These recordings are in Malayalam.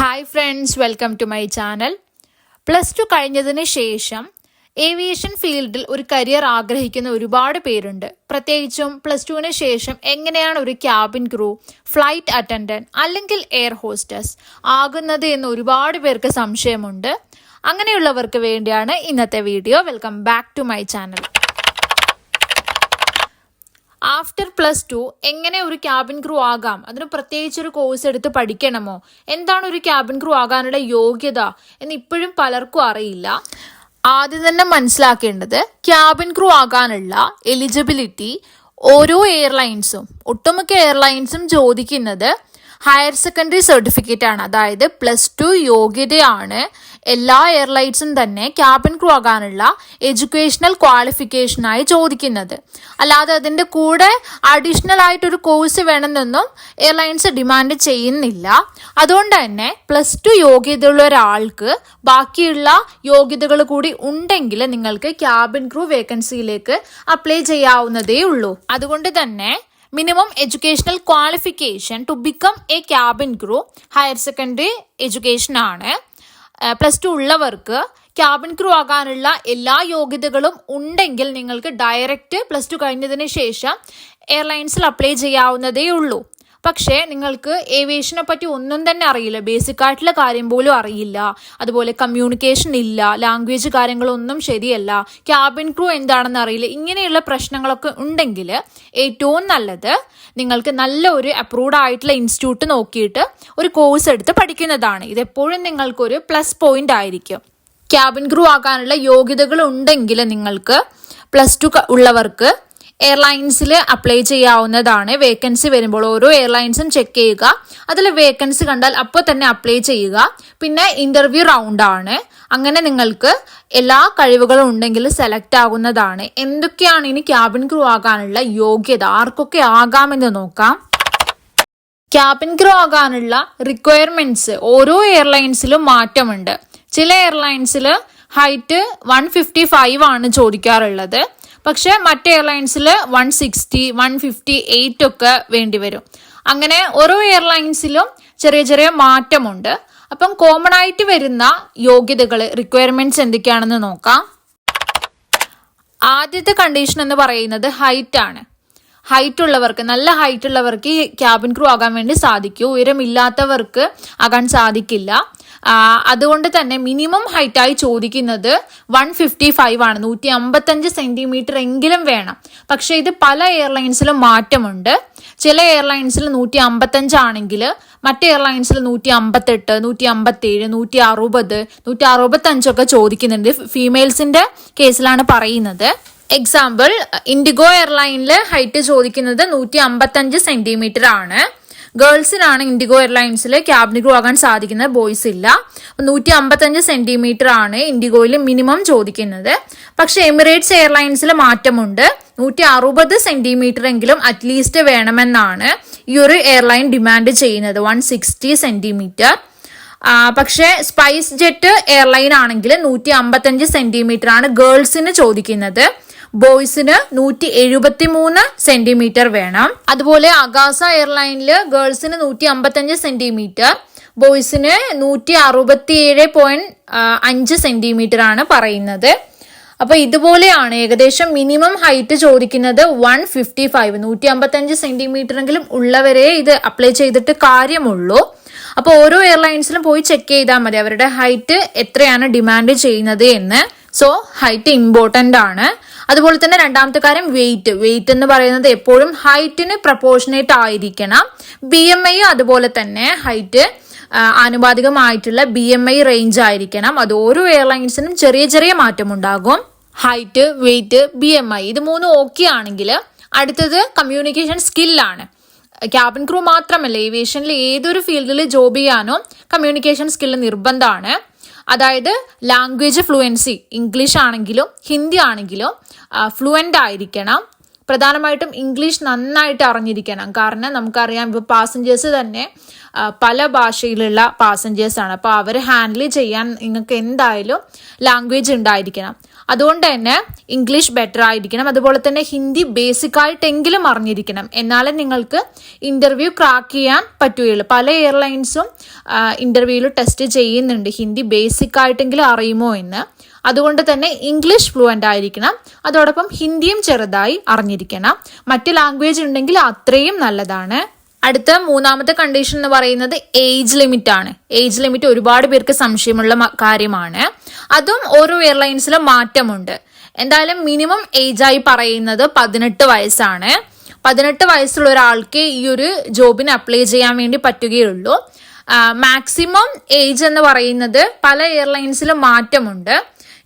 Hi friends, welcome to my channel. +2 കഴിഞ്ഞതിന് ശേഷം ഏവിയേഷൻ ഫീൽഡിൽ ഒരു കരിയർ ആഗ്രഹിക്കുന്ന ഒരുപാട് പേരുണ്ട്. പ്രത്യേകിച്ചും +2വിന് ശേഷം എങ്ങനെയാണ് ഒരു ക്യാബിൻ ക്രൂ, ഫ്ലൈറ്റ് അറ്റൻഡന്റ് അല്ലെങ്കിൽ എയർ ഹോസ്റ്റസ് ആകുന്നത് എന്ന് ഒരുപാട് പേർക്ക് സംശയമുണ്ട്. അങ്ങനെയുള്ളവർക്ക് വേണ്ടിയാണ് ഇന്നത്തെ video. Welcome back to my channel. After +2 എങ്ങനെ ഒരു ക്യാബിൻ ക്രൂ ആകാം, അതിന് പ്രത്യേകിച്ചൊരു കോഴ്സ് എടുത്ത് പഠിക്കണമോ, എന്താണ് ഒരു ക്യാബിൻ ക്രൂ ആകാനുള്ള യോഗ്യത എന്ന് ഇപ്പോഴും പലർക്കും അറിയില്ല. ആദ്യം തന്നെ മനസ്സിലാക്കേണ്ടത്, ക്യാബിൻ ക്രൂ ആകാനുള്ള എലിജിബിലിറ്റി ഓരോ എയർലൈൻസും, ഒട്ടുമിക്ക എയർലൈൻസും ചോദിക്കുന്നത് ഹയർ സെക്കൻഡറി സർട്ടിഫിക്കറ്റ് ആണ്. അതായത് +2 യോഗ്യതയാണ് എല്ലാ എയർലൈൻസും തന്നെ ക്യാബിൻ ക്രൂ ആകാനുള്ള എഡ്യൂക്കേഷണൽ ക്വാളിഫിക്കേഷനായി ചോദിക്കുന്നത്. അല്ലാതെ അതിൻ്റെ കൂടെ അഡീഷണൽ ആയിട്ടൊരു കോഴ്സ് വേണമെന്നൊന്നും എയർലൈൻസ് ഡിമാൻഡ് ചെയ്യുന്നില്ല. അതുകൊണ്ട് തന്നെ +2 യോഗ്യതയുള്ള ഒരാൾക്ക് ബാക്കിയുള്ള യോഗ്യതകൾ കൂടി ഉണ്ടെങ്കിൽ നിങ്ങൾക്ക് ക്യാബിൻ ക്രൂ വേക്കൻസിയിലേക്ക് അപ്ലൈ ചെയ്യാവുന്നതേ ഉള്ളൂ. അതുകൊണ്ട് തന്നെ minimum educational qualification two become A cabin crew higher secondary education ആണ്. +2 ഉള്ളവർക്ക് ക്യാബിൻ ക്രൂ ആകാനുള്ള എല്ലാ യോഗ്യതകളും ഉണ്ടെങ്കിൽ നിങ്ങൾക്ക് ഡയറക്റ്റ് +2 കഴിഞ്ഞതിന് ശേഷം എയർലൈൻസിൽ അപ്ലൈ ചെയ്യാവുന്നതേ ഉള്ളൂ. പക്ഷേ നിങ്ങൾക്ക് ഏവിയേഷനെ പറ്റി ഒന്നും തന്നെ അറിയില്ല, ബേസിക് ആയിട്ടുള്ള കാര്യം പോലും അറിയില്ല, അതുപോലെ കമ്മ്യൂണിക്കേഷൻ ഇല്ല, ലാംഗ്വേജ് കാര്യങ്ങളൊന്നും ശരിയല്ല, ക്യാബിൻ ക്രൂ എന്താണെന്ന് അറിയില്ല, ഇങ്ങനെയുള്ള പ്രശ്നങ്ങളൊക്കെ ഉണ്ടെങ്കിൽ ഏറ്റവും നല്ലത് നിങ്ങൾക്ക് നല്ല ഒരു അപ്രൂവ്ഡ് ആയിട്ടുള്ള ഇൻസ്റ്റിറ്റ്യൂട്ട് നോക്കിയിട്ട് ഒരു കോഴ്സ് എടുത്ത് പഠിക്കുന്നതാണ്. ഇതെപ്പോഴും നിങ്ങൾക്കൊരു പ്ലസ് പോയിന്റ് ആയിരിക്കും. ക്യാബിൻ ക്രൂ ആകാനുള്ള യോഗ്യതകൾ ഉണ്ടെങ്കിൽ നിങ്ങൾക്ക് +2 ഉള്ളവർക്ക് എയർലൈൻസിൽ അപ്ലൈ ചെയ്യാവുന്നതാണ്. വേക്കൻസി വരുമ്പോൾ ഓരോ എയർലൈൻസും ചെക്ക് ചെയ്യുക, അതിൽ വേക്കൻസി കണ്ടാൽ അപ്പോൾ തന്നെ അപ്ലൈ ചെയ്യുക. പിന്നെ ഇന്റർവ്യൂ റൗണ്ട് ആണ്. അങ്ങനെ നിങ്ങൾക്ക് എല്ലാ കഴിവുകളും ഉണ്ടെങ്കിൽ സെലക്ട് ആകുന്നതാണ്. എന്തൊക്കെയാണ് ഇനി ക്യാബിൻ ക്രൂ ആകാനുള്ള യോഗ്യത, ആർക്കൊക്കെ ആകാമെന്ന് നോക്കാം. ക്യാബിൻ ക്രൂ ആകാനുള്ള റിക്വയർമെന്റ്സ് ഓരോ എയർലൈൻസിലും മാറ്റമുണ്ട്. ചില എയർലൈൻസിൽ ഹൈറ്റ് 155 ആണ് ചോദിക്കാറുള്ളത്. പക്ഷെ മറ്റ് എയർലൈൻസിൽ 160, 158 ഒക്കെ വേണ്ടിവരും. അങ്ങനെ ഓരോ എയർലൈൻസിലും ചെറിയ ചെറിയ മാറ്റമുണ്ട്. അപ്പം കോമൺ ആയിട്ട് വരുന്ന യോഗ്യതകൾ, റിക്വയർമെന്റ്സ് എന്തൊക്കെയാണെന്ന് നോക്കാം. ആദ്യത്തെ കണ്ടീഷൻ എന്ന് പറയുന്നത് ഹൈറ്റ് ആണ്. ഹൈറ്റ് ഉള്ളവർക്ക്, നല്ല ഹൈറ്റ് ഉള്ളവർക്ക് ഈ ക്യാബിൻ ക്രൂ ആകാൻ വേണ്ടി സാധിക്കൂ. ഉയരമില്ലാത്തവർക്ക് ആകാൻ സാധിക്കില്ല. അതുകൊണ്ട് തന്നെ മിനിമം ഹൈറ്റായി ചോദിക്കുന്നത് 155 ആണ്. 155 സെന്റിമീറ്റർ എങ്കിലും വേണം. പക്ഷെ ഇത് പല എയർലൈൻസിലും മാറ്റമുണ്ട്. ചില എയർലൈൻസിൽ 155 ആണെങ്കിൽ മറ്റ് എയർലൈൻസിൽ 158, 157, 160, 165 ഒക്കെ ചോദിക്കുന്നുണ്ട്. ഫീമെയിൽസിന്റെ കേസിലാണ് പറയുന്നത്. എക്സാമ്പിൾ, ഇൻഡിഗോ എയർലൈനിൽ ഹൈറ്റ് ചോദിക്കുന്നത് 155 സെന്റിമീറ്റർ ആണ്. ഗേൾസിനാണ് ഇൻഡിഗോ എയർലൈൻസിൽ ക്യാബിൻ ക്രൂ ആകാൻ സാധിക്കുന്നത്, ബോയ്സ് ഇല്ല. 155 സെന്റിമീറ്റർ ആണ് ഇൻഡിഗോയിൽ മിനിമം ചോദിക്കുന്നത്. പക്ഷെ എമിറേറ്റ്സ് എയർലൈൻസിൽ മാറ്റമുണ്ട്. 160 സെന്റിമീറ്റർ എങ്കിലും അറ്റ്ലീസ്റ്റ് വേണമെന്നാണ് ഈ ഒരു എയർലൈൻ ഡിമാൻഡ് ചെയ്യുന്നത്, 160 സെന്റിമീറ്റർ. പക്ഷെ സ്പൈസ് ജെറ്റ് എയർലൈൻ ആണെങ്കിൽ 155 സെന്റിമീറ്റർ ആണ് ഗേൾസിന് ചോദിക്കുന്നത്. ബോയ്സിന് 173 സെന്റിമീറ്റർ വേണം. അതുപോലെ അഗാസ എയർലൈനിൽ ഗേൾസിന് 155 സെന്റിമീറ്റർ, ബോയ്സിന് 167.5 സെന്റിമീറ്റർ ആണ് പറയുന്നത്. അപ്പൊ ഇതുപോലെയാണ് ഏകദേശം മിനിമം ഹൈറ്റ് ചോദിക്കുന്നത് 155, 155 സെന്റിമീറ്റർ എങ്കിലും ഉള്ളവരെ ഇത് അപ്ലൈ ചെയ്തിട്ട് കാര്യമുള്ളൂ. അപ്പോൾ ഓരോ എയർലൈൻസിലും പോയി ചെക്ക് ചെയ്താൽ മതി അവരുടെ ഹൈറ്റ് എത്രയാണ് ഡിമാൻഡ് ചെയ്യുന്നത് എന്ന്. സോ ഹൈറ്റ് ഇമ്പോർട്ടന്റ് ആണ്. അതുപോലെ തന്നെ രണ്ടാമത്തെ കാര്യം വെയിറ്റ് എന്ന് പറയുന്നത് എപ്പോഴും ഹൈറ്റിന് പ്രപ്പോർഷനേറ്റ് ആയിരിക്കണം. BMI അതുപോലെ തന്നെ ഹൈറ്റ് ആനുപാതികമായിട്ടുള്ള BMI റേഞ്ച് ആയിരിക്കണം. അത് ഓരോ എയർലൈൻസിനും ചെറിയ ചെറിയ മാറ്റമുണ്ടാകും. ഹൈറ്റ്, വെയിറ്റ്, BMI ഇത് മൂന്നും ഓക്കെ ആണെങ്കിൽ അടുത്തത് കമ്മ്യൂണിക്കേഷൻ സ്കില്ലാണ്. ക്യാബിൻ ക്രൂ മാത്രമല്ല, ഏവിയേഷനിൽ ഏതൊരു ഫീൽഡിൽ ജോബ് ചെയ്യാനോ കമ്മ്യൂണിക്കേഷൻ സ്കില്ല് നിർബന്ധമാണ്. അതായത് ലാംഗ്വേജ് ഫ്ലുവൻസി, ഇംഗ്ലീഷ് ആണെങ്കിലും ഹിന്ദി ആണെങ്കിലും ഫ്ലുവൻ്റ് ആയിരിക്കണം. പ്രധാനമായിട്ടും ഇംഗ്ലീഷ് നന്നായിട്ട് അറിഞ്ഞിരിക്കണം. കാരണം നമുക്കറിയാം, ഇപ്പോൾ പാസഞ്ചേഴ്സ് തന്നെ പല ഭാഷയിലുള്ള പാസഞ്ചേഴ്സാണ്. അപ്പോൾ അവർ ഹാൻഡിൽ ചെയ്യാൻ നിങ്ങൾക്ക് എന്തായാലും ലാംഗ്വേജ് ഉണ്ടായിരിക്കണം. അതുകൊണ്ട് തന്നെ ഇംഗ്ലീഷ് ബെറ്റർ ആയിരിക്കണം. അതുപോലെ തന്നെ ഹിന്ദി ബേസിക് ആയിട്ടെങ്കിലും അറിഞ്ഞിരിക്കണം. എന്നാലേ നിങ്ങൾക്ക് ഇൻ്റർവ്യൂ ക്രാക്ക് ചെയ്യാൻ പറ്റുകയുള്ളൂ. പല എയർലൈൻസും ഇൻ്റർവ്യൂവിൽ ടെസ്റ്റ് ചെയ്യുന്നുണ്ട് ഹിന്ദി ബേസിക് ആയിട്ടെങ്കിലും അറിയുമോ എന്ന്. അതുകൊണ്ട് തന്നെ ഇംഗ്ലീഷ് ഫ്ലുവൻ്റ് ആയിരിക്കണം. അതോടൊപ്പം ഹിന്ദിയും ചെറുതായി അറിഞ്ഞിരിക്കണം. മറ്റ് ലാംഗ്വേജ് ഉണ്ടെങ്കിൽ അത്രയും നല്ലതാണ്. അടുത്ത മൂന്നാമത്തെ കണ്ടീഷൻ എന്ന് പറയുന്നത് ഏജ് ലിമിറ്റ് ആണ്. ഏജ് ലിമിറ്റ് ഒരുപാട് പേർക്ക് സംശയമുള്ള കാര്യമാണ്. അതും ഓരോ എയർലൈൻസിലും മാറ്റമുണ്ട്. എന്തായാലും മിനിമം ഏജായി പറയുന്നത് 18 വയസ്സാണ്. 18 വയസ്സുള്ള ഒരാൾക്ക് ഈ ഒരു ജോബിന് അപ്ലൈ ചെയ്യാൻ വേണ്ടി പറ്റുകയുള്ളൂ. മാക്സിമം ഏജ് എന്ന് പറയുന്നത് പല എയർലൈൻസിലും മാറ്റമുണ്ട്.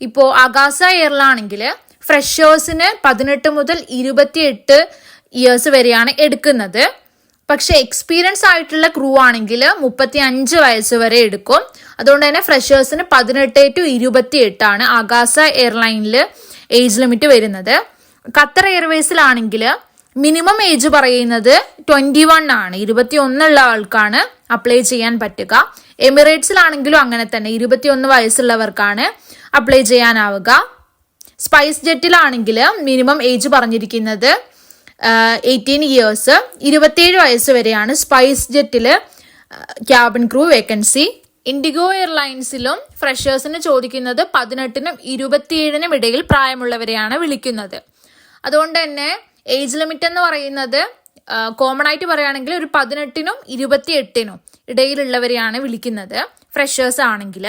ഇപ്പോൾ അഗാസ എയർലാണെങ്കിൽ ഫ്രഷേഴ്സിന് 18 മുതൽ 28 ഇയേഴ്സ് വരെയാണ് എടുക്കുന്നത്. പക്ഷെ എക്സ്പീരിയൻസ് ആയിട്ടുള്ള ക്രൂ ആണെങ്കിൽ 35 വയസ്സ് വരെ എടുക്കും. അതുകൊണ്ട് തന്നെ ഫ്രഷേഴ്സിന് 18 to 28 ആണ് അഗാസ എയർലൈനിൽ ഏജ് ലിമിറ്റ് വരുന്നത്. ഖത്തർ എയർവേസിലാണെങ്കിൽ മിനിമം ഏജ് പറയുന്നത് 21 ആണ്. 21 ഉള്ള ആൾക്കാണ് അപ്ലൈ ചെയ്യാൻ പറ്റുക. എമിറേറ്റ്സിലാണെങ്കിലും അങ്ങനെ തന്നെ 21 വയസ്സുള്ളവർക്കാണ് അപ്ലൈ ചെയ്യാനാവുക. സ്പൈസ് ജെറ്റിലാണെങ്കിൽ മിനിമം ഏജ് പറഞ്ഞിരിക്കുന്നത് 18 ഇയേഴ്സ്. 27 വയസ്സ് വരെയാണ് സ്പൈസ് ജെറ്റിൽ ക്യാബിൻ ക്രൂ വേക്കൻസി. ഇൻഡിഗോ എയർലൈൻസിലും ഫ്രഷേഴ്സിന് ചോദിക്കുന്നത് 18നും 27നും ഇടയിൽ പ്രായമുള്ളവരെയാണ് വിളിക്കുന്നത്. അതുകൊണ്ട് തന്നെ ഏജ് ലിമിറ്റ് എന്ന് പറയുന്നത് കോമൺ ആയിട്ട് പറയുകയാണെങ്കിൽ ഒരു 18നും 28നും ഇടയിലുള്ളവരെയാണ് വിളിക്കുന്നത് ഫ്രഷേഴ്സ് ആണെങ്കിൽ.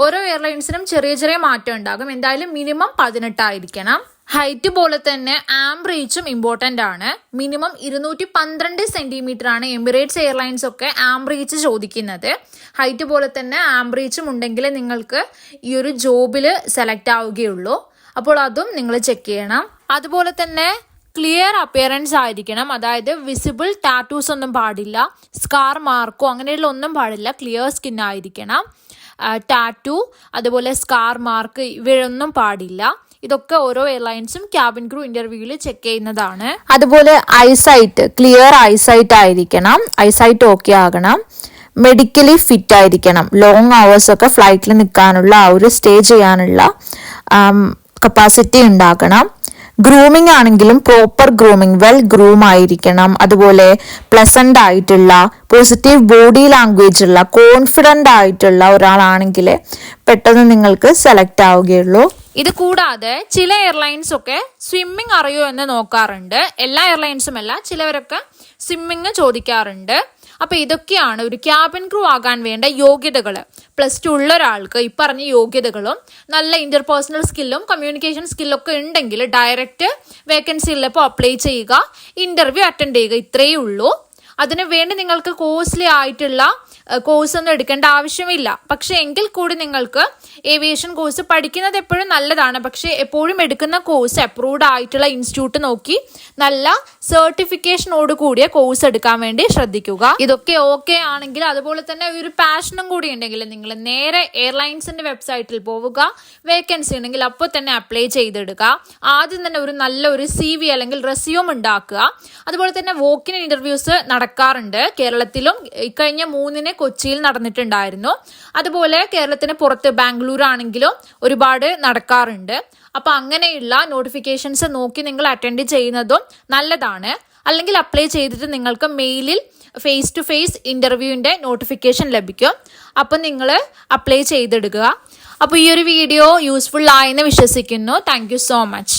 ഓരോ എയർലൈൻസിനും ചെറിയ ചെറിയ മാറ്റം ഉണ്ടാകും. എന്തായാലും മിനിമം 18 ആയിരിക്കണം. ഹൈറ്റ് പോലെ തന്നെ ആംബ്രീച്ചും ഇമ്പോർട്ടൻ്റ് ആണ്. മിനിമം 212 സെന്റിമീറ്റർ ആണ് എമിറേറ്റ്സ് എയർലൈൻസ് ഒക്കെ ആംബ്രീച്ച് ചോദിക്കുന്നത്. ഹൈറ്റ് പോലെ തന്നെ ആംബ്രീച്ചും ഉണ്ടെങ്കിൽ നിങ്ങൾക്ക് ഈ ഒരു ജോബിൽ സെലക്ട് ആവുകയുള്ളൂ. അപ്പോൾ അതും നിങ്ങൾ ചെക്ക് ചെയ്യണം. അതുപോലെ തന്നെ ക്ലിയർ അപ്പിയറൻസ് ആയിരിക്കണം. അതായത് വിസിബിൾ ടാറ്റൂസ് ഒന്നും പാടില്ല, സ്കാർ മാർക്കോ അങ്ങനെയുള്ള ഒന്നും പാടില്ല. ക്ലിയർ സ്കിൻ ആയിരിക്കണം. ടാറ്റു അതുപോലെ സ്കാർ മാർക്ക് ഇവയൊന്നും പാടില്ല. ഇതൊക്കെ ഓരോ എയർലൈൻസും ക്യാബിൻ ക്രൂ ഇന്റർവ്യൂവിൽ ചെക്ക് ചെയ്യുന്നതാണ്. അതുപോലെ ഐസൈറ്റ് ക്ലിയർ ഐസൈറ്റ് ആയിരിക്കണം. ഐസൈറ്റ് ഓക്കെ ആകണം. മെഡിക്കലി ഫിറ്റ് ആയിരിക്കണം. ലോങ് അവേഴ്സ് ഒക്കെ ഫ്ലൈറ്റിൽ നിൽക്കാനുള്ള ആ ഒരു സ്റ്റേ ചെയ്യാനുള്ള കപ്പാസിറ്റി ഉണ്ടാക്കണം. ഗ്രൂമിംഗ് ആണെങ്കിലും പ്രോപ്പർ ഗ്രൂമിംഗ്, വെൽ ഗ്രൂം ആയിരിക്കണം. അതുപോലെ പ്ലസന്റ് ആയിട്ടുള്ള, പോസിറ്റീവ് ബോഡി ലാംഗ്വേജ് ഉള്ള, കോൺഫിഡന്റ് ആയിട്ടുള്ള ഒരാളാണെങ്കിൽ പെട്ടെന്ന് നിങ്ങൾക്ക് സെലക്ട് ആവുകയുള്ളൂ. ഇത് കൂടാതെ ചില എയർലൈൻസ് ഒക്കെ സ്വിമ്മിങ് അറിയോ എന്ന് നോക്കാറുണ്ട്. എല്ലാ എയർലൈൻസും അല്ല, ചിലവരൊക്കെ സ്വിമ്മിങ് ചോദിക്കാറുണ്ട്. അപ്പൊ ഇതൊക്കെയാണ് ഒരു ക്യാബിൻ ക്രൂ ആകാൻ വേണ്ട യോഗ്യതകൾ. +2 ഉള്ള ഒരാൾക്ക് ഈ പറഞ്ഞ യോഗ്യതകളും നല്ല ഇന്റർപേഴ്സണൽ സ്കില്ലും കമ്മ്യൂണിക്കേഷൻ സ്കില്ലൊക്കെ ഉണ്ടെങ്കിൽ ഡയറക്റ്റ് വേക്കൻസി ഉള്ളപ്പോൾ അപ്ലൈ ചെയ്യുക, ഇന്റർവ്യൂ അറ്റൻഡ് ചെയ്യുക. ഇത്രയേ ഉള്ളൂ. അതിനു വേണ്ടി നിങ്ങൾക്ക് കോസ്റ്റ്ലി ആയിട്ടുള്ള കോഴ്സ് ഒന്നും എടുക്കേണ്ട ആവശ്യമില്ല. പക്ഷെ എങ്കിൽ കൂടി നിങ്ങൾക്ക് ഏവിയേഷൻ കോഴ്സ് പഠിക്കുന്നത് എപ്പോഴും നല്ലതാണ്. പക്ഷെ എപ്പോഴും എടുക്കുന്ന കോഴ്സ് അപ്രൂവ്ഡ് ആയിട്ടുള്ള ഇൻസ്റ്റിറ്റ്യൂട്ട് നോക്കി നല്ല സർട്ടിഫിക്കേഷനോട് കൂടിയ കോഴ്സ് എടുക്കാൻ വേണ്ടി ശ്രദ്ധിക്കുക. ഇതൊക്കെ ഓക്കെ ആണെങ്കിൽ, അതുപോലെ തന്നെ ഒരു പാഷനും കൂടി ഉണ്ടെങ്കിൽ നിങ്ങൾ നേരെ എയർലൈൻസിന്റെ വെബ്സൈറ്റിൽ പോവുക. വേക്കൻസി ഉണ്ടെങ്കിൽ അപ്പോൾ തന്നെ അപ്ലൈ ചെയ്തെടുക്കുക. ആദ്യം തന്നെ ഒരു നല്ല ഒരു CV അല്ലെങ്കിൽ റെസ്യൂം ഉണ്ടാക്കുക. അതുപോലെ തന്നെ വോക്കിൻ ഇന്റർവ്യൂസ് നടക്കാറുണ്ട്. കേരളത്തിലും കഴിഞ്ഞ 3-ന് കൊച്ചിയിൽ നടന്നിട്ടുണ്ടായിരുന്നു. അതുപോലെ കേരളത്തിന് പുറത്ത് ബാംഗ്ലൂർ ആണെങ്കിലും ഒരുപാട് നടക്കാറുണ്ട്. അപ്പൊ അങ്ങനെയുള്ള നോട്ടിഫിക്കേഷൻസ് നോക്കി നിങ്ങൾ അറ്റൻഡ് ചെയ്യുന്നതും നല്ലതാണ്. അല്ലെങ്കിൽ അപ്ലൈ ചെയ്തിട്ട് നിങ്ങൾക്ക് മെയിലിൽ ഫേസ് ടു ഫേസ് ഇന്റർവ്യൂവിന്റെ നോട്ടിഫിക്കേഷൻ ലഭിക്കും. അപ്പം നിങ്ങൾ അപ്ലൈ ചെയ്തെടുക്കുക. അപ്പോൾ ഈ ഒരു വീഡിയോ യൂസ്ഫുൾ ആയെന്ന് വിശ്വസിക്കുന്നു. Thank you so much.